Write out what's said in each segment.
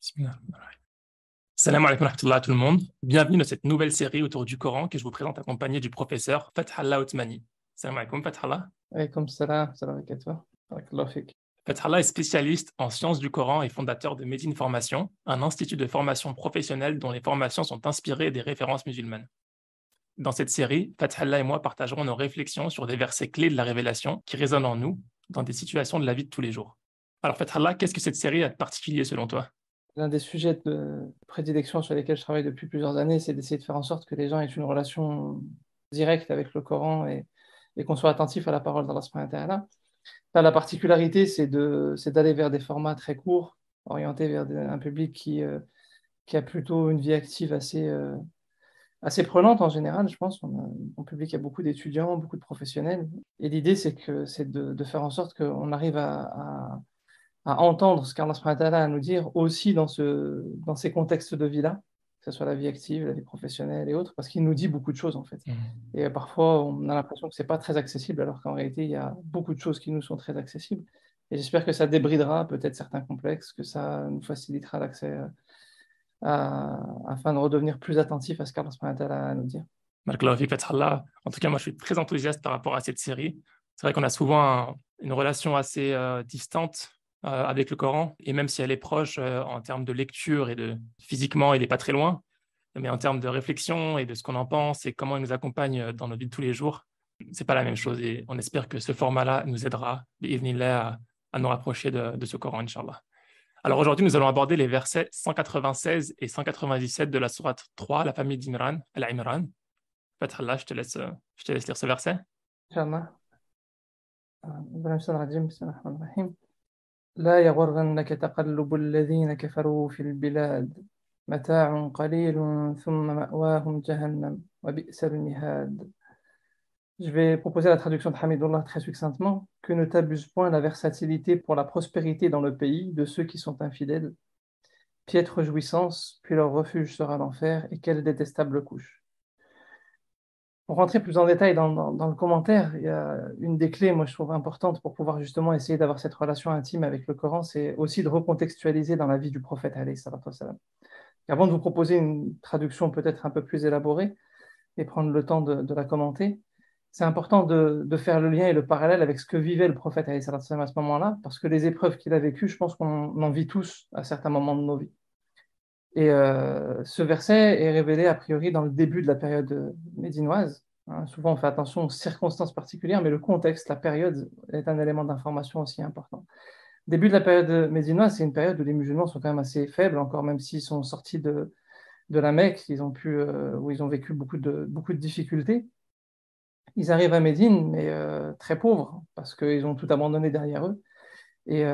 Bismillah. Salam alaikum wa rahmatullah à tout le monde. Bienvenue dans cette nouvelle série autour du Coran que je vous présente accompagné du professeur Fathallah Othmani. Salam alaikum Fathallah. Alaykoum salam, salam alaikum. Barakallahu fik. Fathallah est spécialiste en sciences du Coran et fondateur de Medine Formation, un institut de formation professionnelle dont les formations sont inspirées des références musulmanes. Dans cette série, Fathallah et moi partagerons nos réflexions sur des versets clés de la révélation qui résonnent en nous dans des situations de la vie de tous les jours. Alors Fathallah, qu'est-ce que cette série a de particulier selon toi? L'un des sujets de prédilection sur lesquels je travaille depuis plusieurs années, c'est d'essayer de faire en sorte que les gens aient une relation directe avec le Coran et qu'on soit attentif à la parole d'Allah subhanahu wa ta'ala. Là, la particularité, c'est d'aller vers des formats très courts, orientés vers un public qui a plutôt une vie active assez prenante en général, je pense. On public, il y a beaucoup d'étudiants, beaucoup de professionnels. Et l'idée, c'est de faire en sorte qu'on arrive à entendre ce qu'Allah subhanahu wa ta'ala a à nous dire aussi dans ces contextes de vie-là, que ce soit la vie active, la vie professionnelle et autres, parce qu'il nous dit beaucoup de choses en fait. Et parfois, on a l'impression que c'est pas très accessible, alors qu'en réalité, il y a beaucoup de choses qui nous sont très accessibles. Et j'espère que ça débridera peut-être certains complexes, que ça nous facilitera l'accès afin de redevenir plus attentif à ce qu'Allah subhanahu wa ta'ala a à nous dire. Barakallahu fik, Fathallah. En tout cas, moi, je suis très enthousiaste par rapport à cette série. C'est vrai qu'on a souvent une relation assez distante avec le Coran, et même si elle est proche en termes de lecture et physiquement, il n'est pas très loin, mais en termes de réflexion et de ce qu'on en pense et comment il nous accompagne dans nos vies de tous les jours, c'est pas la même chose. Et on espère que ce format-là nous aidera, bi'idhnillah, à nous rapprocher de ce Coran, Inch'Allah. Alors aujourd'hui, nous allons aborder les versets 196 et 197 de la sourate 3, la famille d'Imran, Al-Imran. Fathallah, je te laisse lire ce verset. Inch'Allah. Bismillahirrahmanirrahim. لا يغرنك تقلب الذين كفروا في البلاد متاع قليل ثم مأواهم جهنم وبئس المهاد. Je vais proposer la traduction de Hamidullah très succinctement. Que ne t'abuse point la versatilité pour la prospérité dans le pays de ceux qui sont infidèles. Piètre jouissance, puis leur refuge sera l'enfer, et quelle détestable couche. Pour rentrer plus en détail dans le commentaire, il y a une des clés, moi je trouve importante pour pouvoir justement essayer d'avoir cette relation intime avec le Coran, c'est aussi de recontextualiser dans la vie du prophète alayhi salatu wassalam. Avant de vous proposer une traduction peut-être un peu plus élaborée et prendre le temps de la commenter, c'est important de faire le lien et le parallèle avec ce que vivait le prophète alayhi salatu wassalam à ce moment-là, parce que les épreuves qu'il a vécues, je pense qu'on en vit tous à certains moments de nos vies. Et ce verset est révélé a priori dans le début de la période médinoise. Hein. Souvent, on fait attention aux circonstances particulières, mais le contexte, la période est un élément d'information aussi important. Début de la période médinoise, c'est une période où les musulmans sont quand même assez faibles, encore même s'ils sont sortis de la Mecque, où ils ont vécu beaucoup de difficultés. Ils arrivent à Médine, mais très pauvres, parce qu'ils ont tout abandonné derrière eux. Et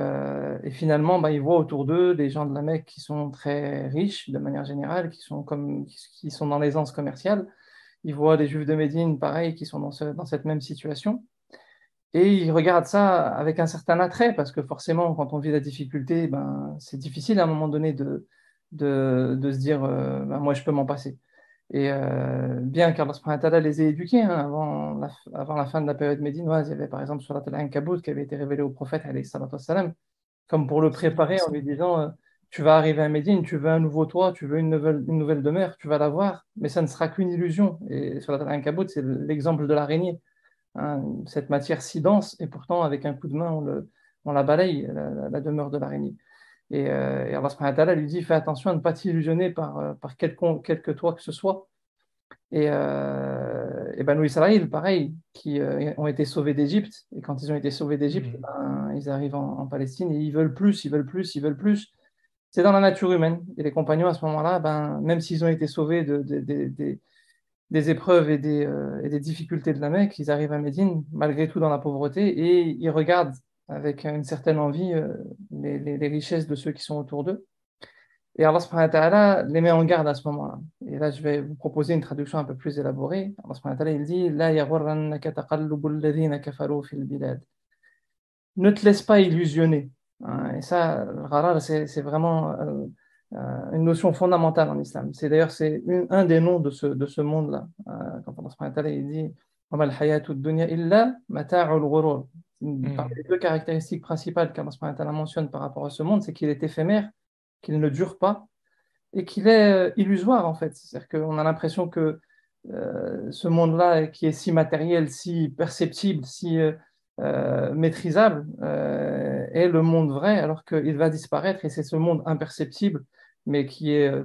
finalement, ils voient autour d'eux des gens de la Mecque qui sont très riches de manière générale, qui sont dans l'aisance commerciale. Ils voient des Juifs de Médine, pareil, qui sont dans cette même situation. Et ils regardent ça avec un certain attrait, parce que forcément, quand on vit la difficulté, c'est difficile à un moment donné de se dire moi, je peux m'en passer. Et bien qu'Allah subhanahu wa ta'ala les ait éduqués, hein, avant la fin de la période médinoise, il y avait par exemple Surat al-Ankabut qui avait été révélé au prophète, alayhi salatu wassalam, comme pour le préparer en lui disant tu vas arriver à Médine, tu veux un nouveau toit, tu veux une nouvelle demeure, tu vas l'avoir, mais ça ne sera qu'une illusion. Et Surat al-Ankabut, c'est l'exemple de l'araignée, hein, cette matière si dense, et pourtant avec un coup de main, on la balaye, la demeure de l'araignée. Et Allah subhanahu wa ta'ala lui dit fais attention à ne pas t'illusionner par quelque toit que ce soit. Et Banu Israël, pareil, qui ont été sauvés d'Égypte. Et quand ils ont été sauvés d'Égypte, ils arrivent en Palestine et ils veulent plus, ils veulent plus, ils veulent plus. C'est dans la nature humaine. Et les compagnons, à ce moment-là, même s'ils ont été sauvés des épreuves et des difficultés de la Mecque, ils arrivent à Médine, malgré tout dans la pauvreté, et ils regardent avec une certaine envie les richesses de ceux qui sont autour d'eux. Et Allah subhanahu wa ta'ala les met en garde à ce moment-là. Et là, je vais vous proposer une traduction un peu plus élaborée. Allah subhanahu wa ta'ala, il dit La yaghurrannaka taqallubul ladhina kafaru fil bilad. Ne te laisse pas illusionner. Hein. Et ça, le gharar, c'est vraiment une notion fondamentale en islam. C'est un des noms de ce monde-là. Quand Allah subhanahu wa ta'ala, il dit وَمَا الْحَيَاةُ الدُّنْيَا إِلَّا مَتَاعُ الْغُرُورِ. Parmi les deux caractéristiques principales qu'Allah subhanahu wa ta'ala mentionne par rapport à ce monde, c'est qu'il est éphémère qu'il ne dure pas et qu'il est illusoire en fait. C'est-à-dire qu'on a l'impression que ce monde-là qui est si matériel, si perceptible, si maîtrisable, est le monde vrai, alors qu'il va disparaître et c'est ce monde imperceptible, mais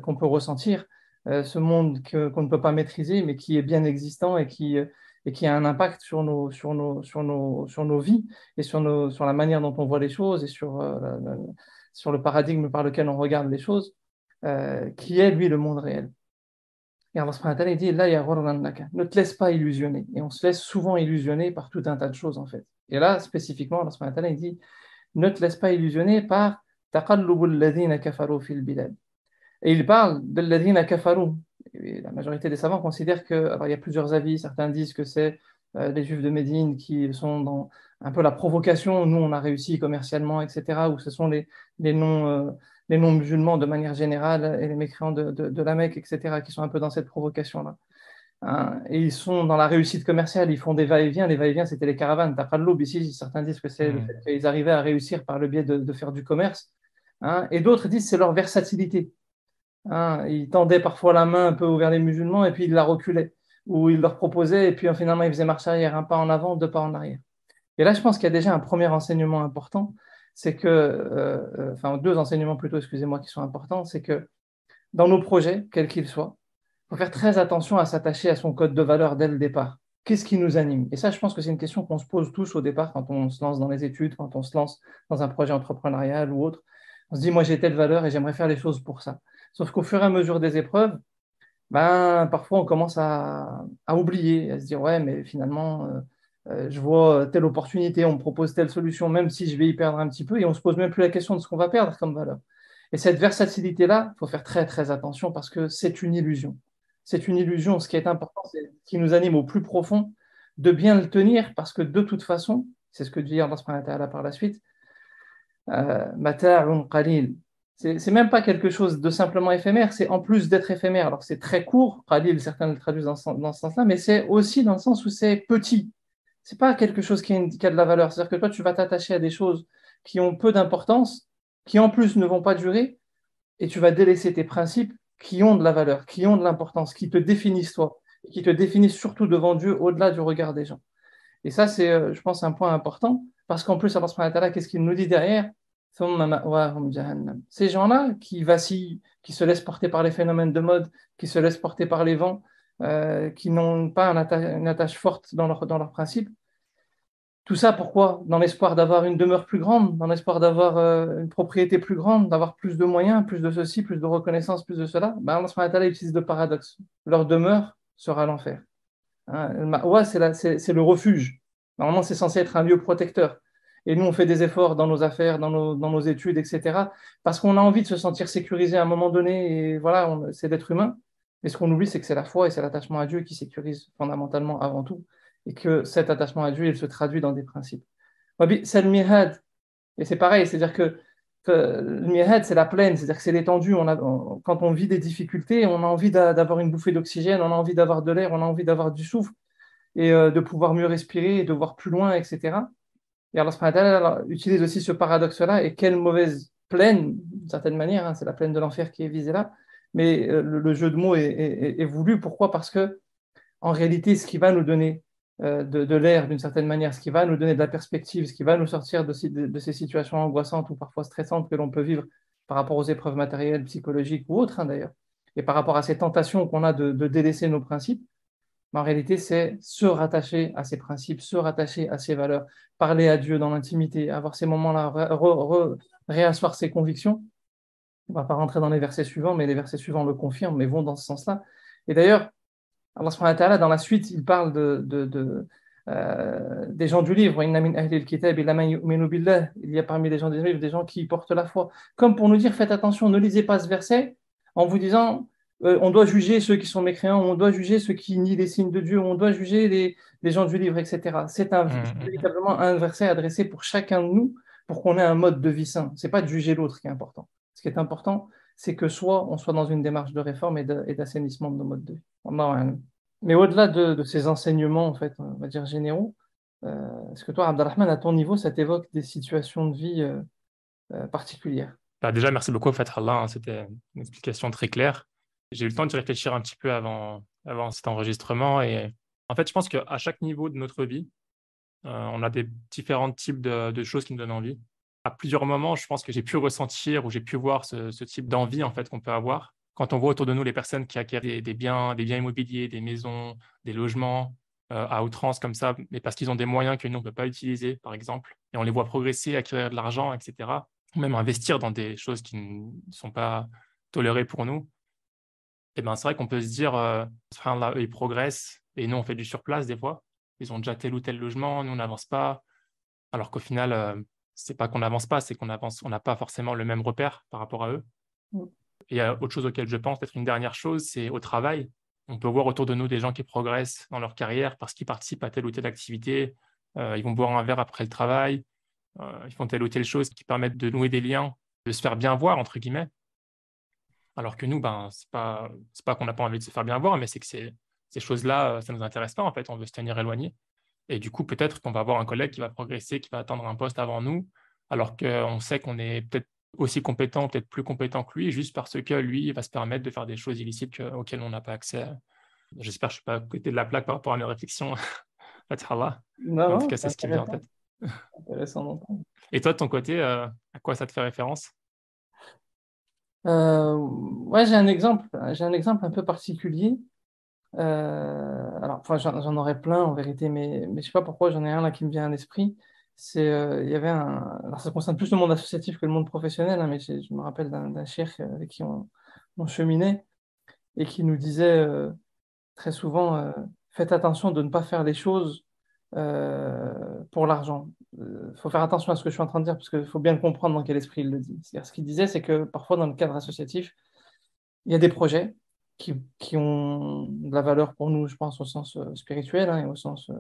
qu'on peut ressentir, ce monde qu'on ne peut pas maîtriser, mais qui est bien existant et qui a un impact sur nos vies et sur la manière dont on voit les choses et sur le paradigme par lequel on regarde les choses, qui est lui le monde réel. Et Allah subhanahu wa ta'ala il dit la yaghurrannaka, ne te laisse pas illusionner. Et on se laisse souvent illusionner par tout un tas de choses en fait. Et là, spécifiquement, Allah subhanahu wa ta'ala il dit ne te laisse pas illusionner par taqallubul ladhina kafaru fil bilad. Et il parle de ladhina kafaru. Et la majorité des savants considèrent que, alors il y a plusieurs avis, certains disent que c'est les juifs de Médine qui sont dans un peu la provocation, nous on a réussi commercialement, etc., ou ce sont les non, les non-musulmans de manière générale et les mécréants de la Mecque, etc., qui sont un peu dans cette provocation-là. Hein, et ils sont dans la réussite commerciale, ils font des va-et-vient. Les va-et-vient, c'était les caravanes. Taqallub, ici, certains disent que c'est le fait qu'ils arrivaient à réussir par le biais de faire du commerce. Hein, et d'autres disent que c'est leur versatilité. Hein, ils tendaient parfois la main un peu vers les musulmans et puis ils la reculaient. Ou ils leur proposaient et puis finalement ils faisaient marche arrière, un pas en avant, deux pas en arrière. Et là, je pense qu'il y a déjà un premier enseignement important, c'est que, enfin deux enseignements plutôt, excusez-moi, qui sont importants, c'est que dans nos projets, quels qu'ils soient, il faut faire très attention à s'attacher à son code de valeur dès le départ. Qu'est-ce qui nous anime? Et ça, je pense que c'est une question qu'on se pose tous au départ quand on se lance dans les études, quand on se lance dans un projet entrepreneurial ou autre. On se dit, moi j'ai telle valeur et j'aimerais faire les choses pour ça. Sauf qu'au fur et à mesure des épreuves, ben, parfois on commence à oublier, à se dire, ouais, mais finalement, je vois telle opportunité, on me propose telle solution, même si je vais y perdre un petit peu, et on ne se pose même plus la question de ce qu'on va perdre comme valeur. Et cette versatilité-là, il faut faire très très attention parce que c'est une illusion. C'est une illusion. Ce qui est important, c'est ce qui nous anime au plus profond, de bien le tenir parce que de toute façon, c'est ce que dit Allah subhanahu wa ta'ala par la suite, mata'un qalil. C'est même pas quelque chose de simplement éphémère, c'est en plus d'être éphémère. Alors c'est très court, qalil, certains le traduisent dans ce sens-là, mais c'est aussi dans le sens où c'est petit. C'est pas quelque chose qui a de la valeur. C'est-à-dire que toi, tu vas t'attacher à des choses qui ont peu d'importance, qui en plus ne vont pas durer, et tu vas délaisser tes principes qui ont de la valeur, qui ont de l'importance, qui te définissent toi, qui te définissent surtout devant Dieu au-delà du regard des gens. Et ça, c'est, je pense, un point important, parce qu'en plus, Allah subhanahu wa ta'ala, qu'est-ce qu'il nous dit derrière? Ces gens-là qui vacillent, qui se laissent porter par les phénomènes de mode, qui se laissent porter par les vents, qui n'ont pas une attache forte dans leurs principes, tout ça, pourquoi? Dans l'espoir d'avoir une demeure plus grande, dans l'espoir d'avoir une propriété plus grande, d'avoir plus de moyens, plus de ceci, plus de reconnaissance, plus de cela. Ben, Allah subhanahu wa ta'ala utilise le paradoxe. Leur demeure sera l'enfer. Hein, le ma'wa, c'est le refuge. Normalement, c'est censé être un lieu protecteur. Et nous, on fait des efforts dans nos affaires, dans nos études, etc. Parce qu'on a envie de se sentir sécurisé à un moment donné. Et voilà, c'est d'être humain. Mais ce qu'on oublie, c'est que c'est la foi et c'est l'attachement à Dieu qui sécurise fondamentalement avant tout. Et que cet attachement à Dieu, il se traduit dans des principes. C'est le mihad. Et c'est pareil, c'est-à-dire que le mihad, c'est la plaine, c'est-à-dire que c'est l'étendue. Quand on vit des difficultés, on a envie d'avoir une bouffée d'oxygène, on a envie d'avoir de l'air, on a envie d'avoir du souffle et de pouvoir mieux respirer et de voir plus loin, etc. Et Allah subhanahu wa ta'ala utilise aussi ce paradoxe-là. Et quelle mauvaise plaine, d'une certaine manière, hein, c'est la plaine de l'enfer qui est visée là. Mais le jeu de mots est voulu. Pourquoi? Parce que en réalité, ce qui va nous donner de l'air d'une certaine manière, ce qui va nous donner de la perspective, ce qui va nous sortir de ces situations angoissantes ou parfois stressantes que l'on peut vivre par rapport aux épreuves matérielles, psychologiques ou autres, hein, d'ailleurs, et par rapport à ces tentations qu'on a de délaisser nos principes, mais en réalité, c'est se rattacher à ces principes, se rattacher à ces valeurs, parler à Dieu dans l'intimité, avoir ces moments-là, réasseoir ses convictions. On ne va pas rentrer dans les versets suivants, mais les versets suivants le confirment, mais vont dans ce sens-là. Et d'ailleurs, Allah subhanahu wa ta'ala, dans la suite, il parle des gens du livre. Inna min ahli al-kitab illa man yu'minu billah. Il y a parmi les gens du livre des gens qui portent la foi. Comme pour nous dire, faites attention, ne lisez pas ce verset en vous disant, on doit juger ceux qui sont mécréants, on doit juger ceux qui nient les signes de Dieu, on doit juger les gens du livre, etc. C'est véritablement un verset adressé pour chacun de nous, pour qu'on ait un mode de vie sain. Ce n'est pas de juger l'autre qui est important. Ce qui est important, c'est que on soit dans une démarche de réforme et d'assainissement de nos modes de vie. Mais au-delà de ces enseignements, en fait, on va dire généraux, est-ce que toi, Abdelrahman, à ton niveau, ça t'évoque des situations de vie particulières? Bah, déjà, merci beaucoup, Fathallah, hein, c'était une explication très claire. J'ai eu le temps d'y réfléchir un petit peu avant cet enregistrement. Et en fait, je pense qu'à chaque niveau de notre vie, on a des différents types de choses qui nous donnent envie. À plusieurs moments, je pense que j'ai pu ressentir ou j'ai pu voir ce type d'envie en fait, qu'on peut avoir. Quand on voit autour de nous les personnes qui acquièrent des biens immobiliers, des maisons, des logements à outrance comme ça, mais parce qu'ils ont des moyens que nous, on ne peut pas utiliser, par exemple, et on les voit progresser, acquérir de l'argent, etc., ou même investir dans des choses qui ne sont pas tolérées pour nous, et ben, c'est vrai qu'on peut se dire, subhanallah, eux, ils progressent et nous, on fait du surplace des fois. Ils ont déjà tel ou tel logement, nous, on n'avance pas. Alors qu'au final, c'est pas qu'on n'avance pas, c'est qu'on avance, on n'a pas forcément le même repère par rapport à eux. Mm. Et autre chose auquel je pense, peut-être une dernière chose, c'est au travail. On peut voir autour de nous des gens qui progressent dans leur carrière parce qu'ils participent à telle ou telle activité. Ils vont boire un verre après le travail. Ils font telle ou telle chose qui permettent de nouer des liens, de se faire bien voir, entre guillemets. Alors que nous, ben, c'est pas qu'on n'a pas envie de se faire bien voir, mais c'est que ces choses-là, ça ne nous intéresse pas, en fait. On veut se tenir éloigné. Et du coup, peut-être qu'on va avoir un collègue qui va progresser, qui va atteindre un poste avant nous, alors qu'on sait qu'on est peut-être aussi compétent, peut-être plus compétent que lui, juste parce que lui, il va se permettre de faire des choses illicites auxquelles on n'a pas accès. J'espère que je ne suis pas à côté de la plaque par rapport à mes réflexions. Fathallah. Non, En tout non, cas, c'est c'est ce qui me vient en intéressant, tête. intéressant d'entendre. Et toi, de ton côté, à quoi ça te fait référence? Ouais, j'ai un exemple un peu particulier. Alors, enfin, j'en aurais plein en vérité, mais je sais pas pourquoi j'en ai un là qui me vient à l'esprit. Il y avait alors ça concerne plus le monde associatif que le monde professionnel, hein, mais je me rappelle d'un cheikh avec qui on cheminait et qui nous disait très souvent, faites attention de ne pas faire les choses pour l'argent. Il faut faire attention à ce que je suis en train de dire parce qu'il faut bien le comprendre dans quel esprit il le dit. C'est-à-dire, ce qu'il disait, c'est que parfois dans le cadre associatif, il y a des projets qui ont de la valeur pour nous, je pense, au sens spirituel, hein, et au sens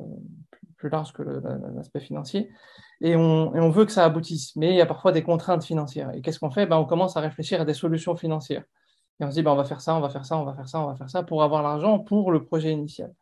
plus large que l'aspect financier. Et on veut que ça aboutisse. Mais il y a parfois des contraintes financières. Et qu'est-ce qu'on fait? Ben, on commence à réfléchir à des solutions financières. Et on se dit, ben, on va faire ça, on va faire ça, on va faire ça, on va faire ça pour avoir l'argent pour le projet initial.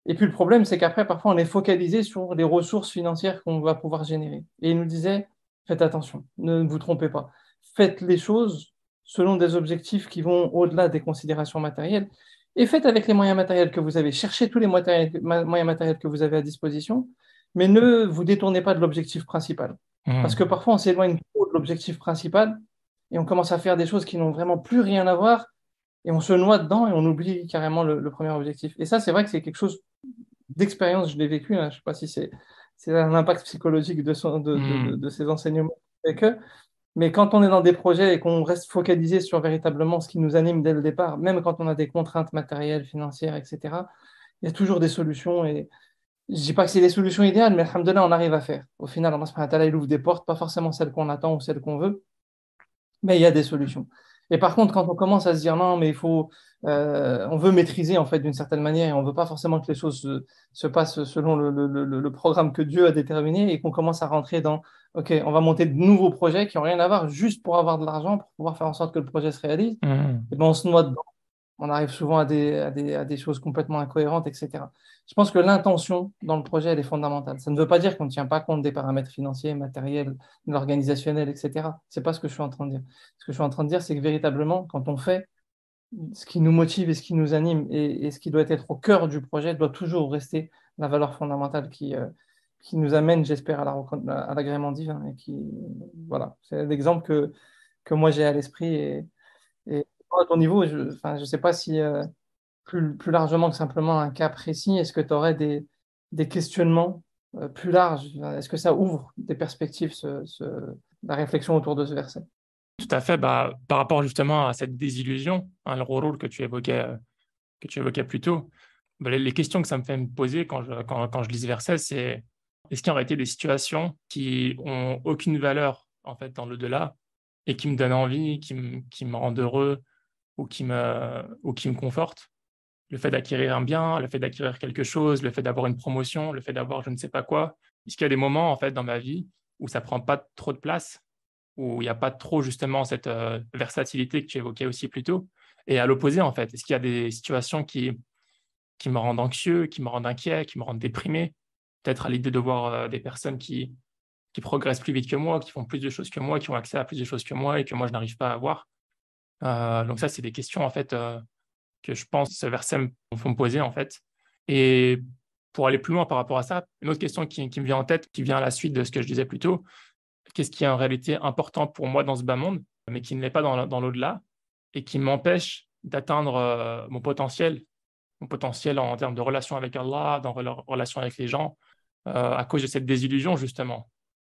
Et puis le problème, c'est qu'après, parfois, on est focalisé sur les ressources financières qu'on va pouvoir générer. Et il nous disait, faites attention, ne vous trompez pas. Faites les choses selon des objectifs qui vont au-delà des considérations matérielles. Et faites avec les moyens matériels que vous avez. Cherchez tous les moyens matériels que vous avez à disposition, mais ne vous détournez pas de l'objectif principal. Parce que Hmm. parfois, on s'éloigne trop de l'objectif principal et on commence à faire des choses qui n'ont vraiment plus rien à voir et on se noie dedans et on oublie carrément le premier objectif. Et ça, c'est vrai que c'est quelque chose d'expérience, je l'ai vécu, hein. Je ne sais pas si c'est un impact psychologique Hmm. de ces enseignements avec eux, mais quand on est dans des projets et qu'on reste focalisé sur véritablement ce qui nous anime dès le départ, même quand on a des contraintes matérielles, financières, etc., il y a toujours des solutions. Et je ne dis pas que c'est les solutions idéales, mais alhamdoulilah, on arrive à faire. Au final, Allah subhanahu wa ta'ala, il ouvre des portes, pas forcément celles qu'on attend ou celles qu'on veut, mais il y a des solutions. Et par contre, quand on commence à se dire non, mais on veut maîtriser en fait d'une certaine manière et on veut pas forcément que les choses se passent selon le programme que Dieu a déterminé et qu'on commence à rentrer dans, ok, on va monter de nouveaux projets qui n'ont rien à voir juste pour avoir de l'argent, pour pouvoir faire en sorte que le projet se réalise, Hmm. et ben on se noie dedans. On arrive souvent à des choses complètement incohérentes, etc. Je pense que l'intention dans le projet, elle est fondamentale. Ça ne veut pas dire qu'on ne tient pas compte des paramètres financiers, matériels, de l'organisationnel, etc. C'est pas ce que je suis en train de dire. Ce que je suis en train de dire, c'est que véritablement, quand on fait ce qui nous motive et ce qui nous anime et ce qui doit être au cœur du projet, doit toujours rester la valeur fondamentale qui nous amène, j'espère, à l'agrément divin. Et voilà, c'est l'exemple que moi j'ai à l'esprit. Et à ton niveau, enfin, je sais pas si plus largement que simplement un cas précis, est-ce que tu aurais des questionnements plus larges? Est-ce que ça ouvre des perspectives, la réflexion autour de ce verset? Tout à fait. Bah, par rapport justement à cette désillusion, hein, le rôle que tu évoquais plus tôt, bah, les questions que ça me fait me poser quand je lis ce verset, c'est est-ce qu'il y aurait été des situations qui ont aucune valeur en fait dans l'au-delà et qui me donnent envie, qui me rendent heureux ou qui me confortent? Le fait d'acquérir un bien, le fait d'acquérir quelque chose, le fait d'avoir une promotion, le fait d'avoir je ne sais pas quoi. Est-ce qu'il y a des moments en fait dans ma vie où ça prend pas trop de place, où il n'y a pas trop justement cette versatilité que tu évoquais aussi plus tôt? Et à l'opposé, en fait, est-ce qu'il y a des situations qui me rendent anxieux, qui me rendent inquiet, qui me rendent déprimé? Peut-être à l'idée de voir des personnes qui progressent plus vite que moi, qui font plus de choses que moi, qui ont accès à plus de choses que moi et que moi, je n'arrive pas à avoir. Donc ça, c'est des questions, en fait, que je pense ce verset faut me poser, en fait. Et pour aller plus loin par rapport à ça, une autre question qui me vient en tête, qui vient à la suite de ce que je disais plus tôt, qu'est-ce qui est en réalité important pour moi dans ce bas monde, mais qui ne l'est pas dans l'au-delà, et qui m'empêche d'atteindre mon potentiel en termes de relation avec Allah, dans relation avec les gens, à cause de cette désillusion, justement.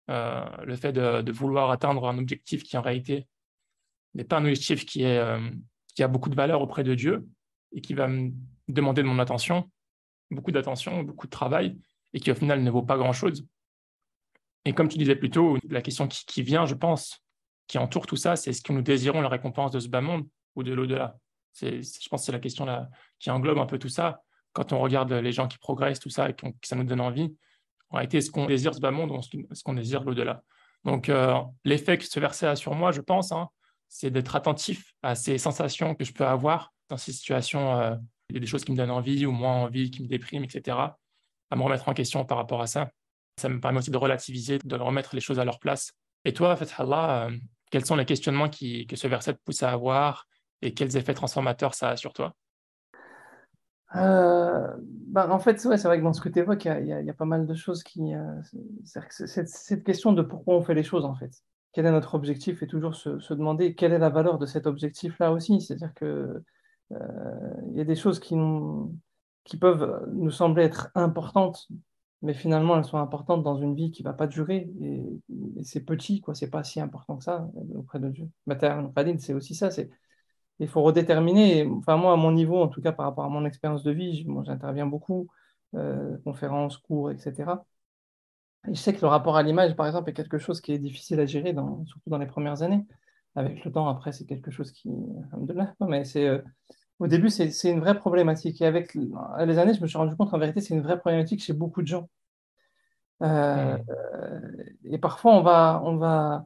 Le fait de vouloir atteindre un objectif qui, en réalité, n'est pas un objectif qui a beaucoup de valeur auprès de Dieu et qui va me demander de mon attention, beaucoup de travail, et qui, au final, ne vaut pas grand-chose. Et comme tu disais plus tôt, la question qui vient, je pense, qui entoure tout ça, c'est est-ce que nous désirons la récompense de ce bas monde ou de l'au-delà? Je pense que c'est la question là, qui englobe un peu tout ça. Quand on regarde les gens qui progressent, tout ça, et que ça nous donne envie, en réalité, est-ce qu'on désire ce bas monde ou est-ce qu'on désire l'au-delà? Donc, l'effet que ce verset a sur moi, je pense, hein, c'est d'être attentif à ces sensations que je peux avoir dans ces situations. Il y a des choses qui me donnent envie ou moins envie, qui me dépriment, etc. À me remettre en question par rapport à ça. Ça me permet aussi de relativiser, de remettre les choses à leur place. Et toi, Fathallah, quels sont les questionnements que ce verset te pousse à avoir et quels effets transformateurs ça a sur toi? En fait, ouais, c'est vrai que dans ce que tu évoques, il y a pas mal de choses qui. C'est-à-dire que cette question de pourquoi on fait les choses, en fait. Quel est notre objectif et toujours se demander quelle est la valeur de cet objectif-là aussi. C'est-à-dire que il y a des choses qui peuvent nous sembler être importantes, mais finalement elles sont importantes dans une vie qui va pas durer et c'est petit, quoi. C'est pas si important que ça auprès de Dieu. Matar Khalid, c'est aussi ça. Il faut redéterminer. Enfin, moi, à mon niveau, en tout cas par rapport à mon expérience de vie, moi, j'interviens beaucoup, conférences, cours, etc. Et je sais que le rapport à l'image, par exemple, est quelque chose qui est difficile à gérer, surtout dans les premières années. Avec le temps, après, c'est quelque chose qui, alhamdoulilah, mais au début, c'est une vraie problématique. Et avec les années, je me suis rendu compte qu'en vérité, c'est une vraie problématique chez beaucoup de gens. Euh, Hmm. et parfois, on va,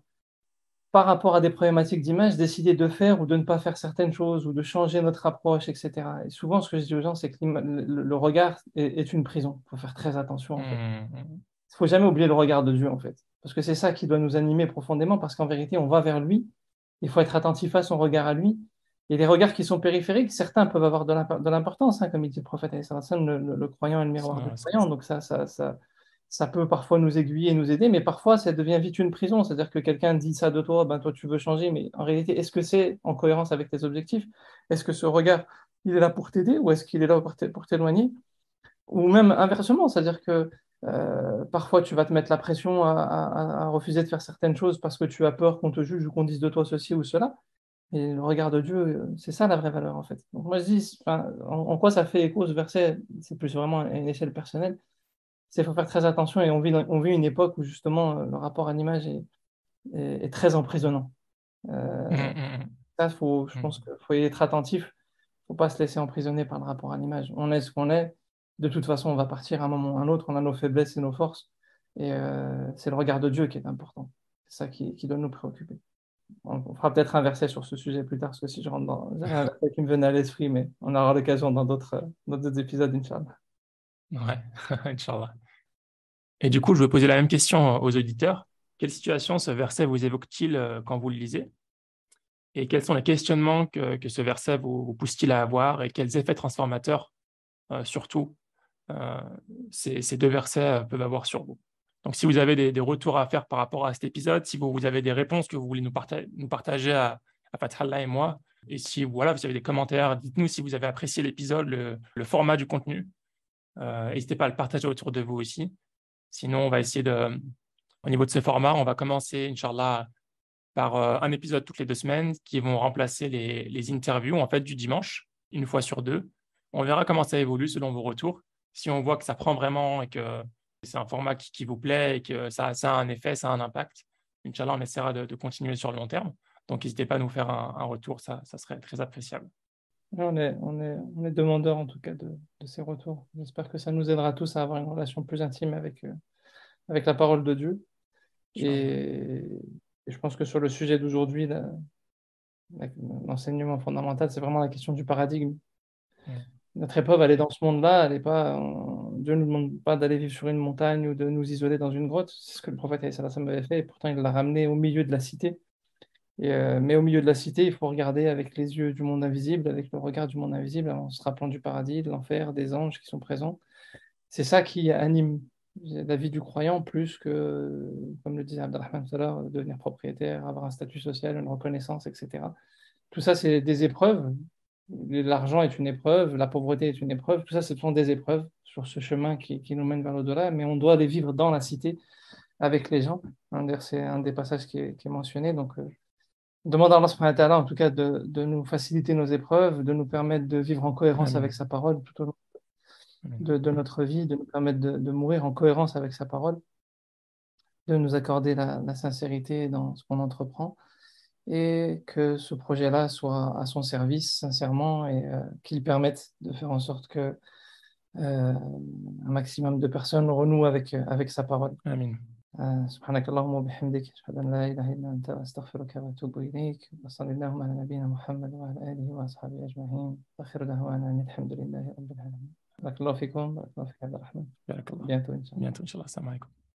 par rapport à des problématiques d'image, décider de faire ou de ne pas faire certaines choses ou de changer notre approche, etc. Et souvent, ce que je dis aux gens, c'est que le regard est une prison. Il faut faire très attention, en fait. Hmm. Il faut jamais oublier le regard de Dieu, en fait. Parce que c'est ça qui doit nous animer profondément, parce qu'en vérité, on va vers lui. Il faut être attentif à son regard à lui. Et les regards qui sont périphériques, certains peuvent avoir de l'importance, hein, comme il dit le prophète, alayhi salatu wa sallam, le croyant est le miroir du croyant. Donc ça peut parfois nous aiguiller et nous aider, mais parfois ça devient vite une prison. C'est-à-dire que quelqu'un dit ça de toi, ben toi tu veux changer, mais en réalité, est-ce que c'est en cohérence avec tes objectifs? Est-ce que ce regard, il est là pour t'aider ou est-ce qu'il est là pour t'éloigner? Ou même inversement, c'est-à-dire que parfois tu vas te mettre la pression à refuser de faire certaines choses parce que tu as peur qu'on te juge ou qu'on dise de toi ceci ou cela. Et le regard de Dieu, c'est ça la vraie valeur en fait. Donc moi je dis, enfin, en quoi ça fait écho ce verset, c'est plus vraiment à une échelle personnelle, c'est qu'il faut faire très attention et on vit une époque où justement le rapport à l'image est très emprisonnant. Hmm. Euh, Hmm. Ça, je Hmm. pense qu'il faut y être attentif, faut pas se laisser emprisonner par le rapport à l'image. On est ce qu'on est. De toute façon, on va partir à un moment ou à un autre. On a nos faiblesses et nos forces. Et c'est le regard de Dieu qui est important. C'est ça qui doit nous préoccuper. On fera peut-être un verset sur ce sujet plus tard, parce que si je rentre dans... J'avais un verset qui me venait à l'esprit, mais on aura l'occasion dans d'autres épisodes, Inch'Allah. Ouais, Inch'Allah. Et du coup, je vais poser la même question aux auditeurs. Quelle situation ce verset vous évoque-t-il quand vous le lisez? Et quels sont les questionnements que ce verset vous pousse-t-il à avoir et quels effets transformateurs, surtout, euh, ces deux versets peuvent avoir sur vous? Donc, si vous avez des retours à faire par rapport à cet épisode, si vous avez des réponses que vous voulez nous partager à Fathallah et moi, et si voilà, vous avez des commentaires, dites-nous si vous avez apprécié l'épisode, le format du contenu. N'hésitez pas à le partager autour de vous aussi. Sinon, on va essayer au niveau de ce format, on va commencer, Inch'Allah, par un épisode toutes les 2 semaines qui vont remplacer les interviews en fait, du dimanche, une fois sur deux. On verra comment ça évolue selon vos retours. Si on voit que ça prend vraiment et que c'est un format qui vous plaît et que ça a un effet, ça a un impact, Inch'Allah, on essaiera de continuer sur le long terme. Donc, n'hésitez pas à nous faire un retour, ça serait très appréciable. On est demandeurs en tout cas de ces retours. J'espère que ça nous aidera tous à avoir une relation plus intime avec la parole de Dieu. Inch'Allah. Et, et je pense que sur le sujet d'aujourd'hui, l'enseignement fondamental, c'est vraiment la question du paradigme. Mm. Notre épreuve, elle est dans ce monde-là, elle est pas, Dieu ne nous demande pas d'aller vivre sur une montagne ou de nous isoler dans une grotte. C'est ce que le prophète alayhi salam avait fait, et pourtant il l'a ramené au milieu de la cité. Mais au milieu de la cité, il faut regarder avec les yeux du monde invisible, avec le regard du monde invisible, en se rappelant du paradis, de l'enfer, des anges qui sont présents. C'est ça qui anime la vie du croyant plus que, comme le disait Abdelrahman tout à l'heure, devenir propriétaire, avoir un statut social, une reconnaissance, etc. Tout ça, c'est des épreuves. L'argent est une épreuve, la pauvreté est une épreuve. Tout ça, ce sont des épreuves sur ce chemin qui nous mène vers l'au-delà, mais on doit les vivre dans la cité avec les gens. D'ailleurs, c'est un des passages qui est mentionné. Donc, demande à Allah subhanahu wa ta'ala, en tout cas, de nous faciliter nos épreuves, de nous permettre de vivre en cohérence avec Amin. sa parole tout au long Amin. de notre vie, de nous permettre de mourir en cohérence avec sa parole, de nous accorder la sincérité dans ce qu'on entreprend et que ce projet-là soit à son service, sincèrement, et qu'il permette de faire en sorte que un maximum de personnes renouent avec sa parole. Amin. سبحانك اللهم وبحمدك أشهد أن لا إله إلا أنت أستغفرك وأتوب إليك وصلى اللهم على نبينا محمد وعلى آله وأصحابه أجمعين آخر دعوانا أن الحمد لله رب العالمين بارك الله فيكم بارك الله فيك عبد الرحمن Barakallah. bientôt إن شاء الله Bientôt, Inch'Allah. Assalamu alaikum.